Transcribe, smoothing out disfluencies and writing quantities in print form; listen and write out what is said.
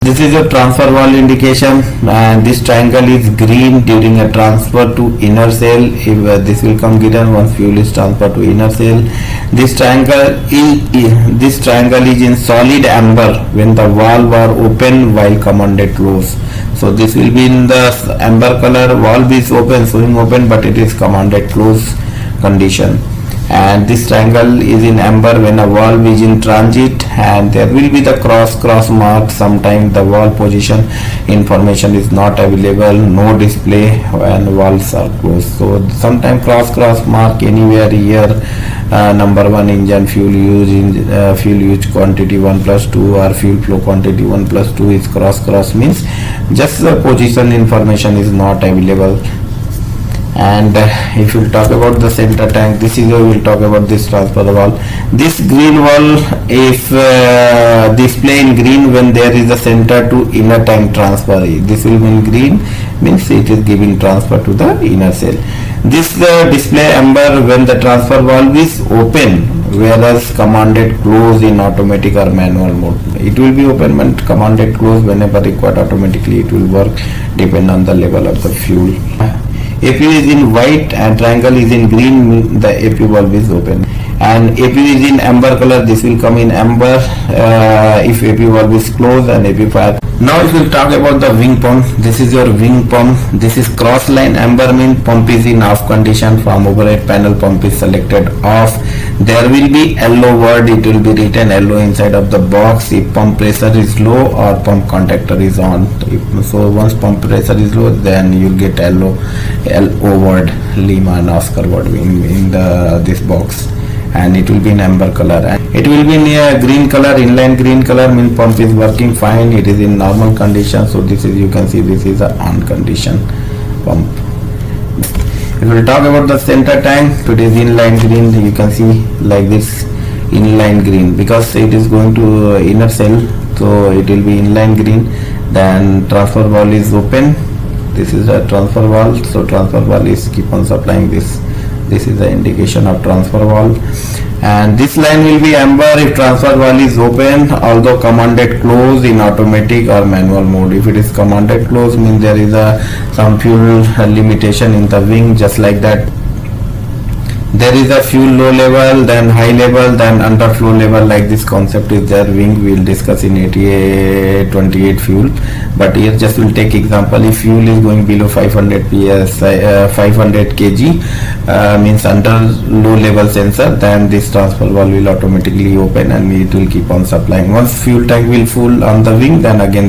This is a transfer valve indication, and this triangle is green during a transfer to inner cell. If this will come green once fuel is transferred to inner cell. This triangle is in solid amber when the valve are open while commanded close. So this will be in the amber color. Valve is open, showing open, but it is commanded close condition. And this triangle is in amber when a valve is in transit, and there will be the cross mark. Sometimes the valve position information is not available, no display when valves are closed. So sometimes cross mark anywhere here, number 1 engine fuel use quantity 1+2 or fuel flow quantity 1+2 is cross means just the position information is not available. And if we talk about the center tank, this is where we will talk about this transfer valve. This green valve, if display in green when there is a center to inner tank transfer, this will mean green, means it is giving transfer to the inner cell. This display amber when the transfer valve is open, whereas commanded close in automatic or manual mode. It will be open when commanded close, whenever required automatically it will work, depend on the level of the fuel. APU is in white and triangle is in green, the APU valve is open. And APU is in amber color, this will come in amber if APU valve is closed and APU fire. Now if we talk about the wing pump, this is your wing pump. This is cross line amber mean pump is in off condition, from overhead panel pump is selected off. There will be yellow word, it will be written yellow inside of the box if pump pressure is low or pump contactor is on. So once pump pressure is low, then you get yellow LO word, Lima and Oscar word in this box, and it will be in amber color. And it will be in a green color, inline green color mean pump is working fine, it is in normal condition. So this is, you can see this is a on condition pump. If we talk about the center tank, it is inline green, you can see like this inline green because it is going to inner cell, so it will be inline green. Then transfer valve is open, this is a transfer valve, so transfer valve is keep on supplying this is the indication of transfer valve. And this line will be amber if transfer valve is open, although commanded close in automatic or manual mode. If it is commanded close, means there is some fuel limitation in the wing, just like that. There is a fuel low level, then high level, then underflow level, like this concept is there. Wing we will discuss in 28 fuel, but here just will take example. If fuel is going below 500 psi 500 kg means under low level sensor, then this transfer valve will automatically open and it will keep on supplying. Once fuel tank will full on the wing, then again this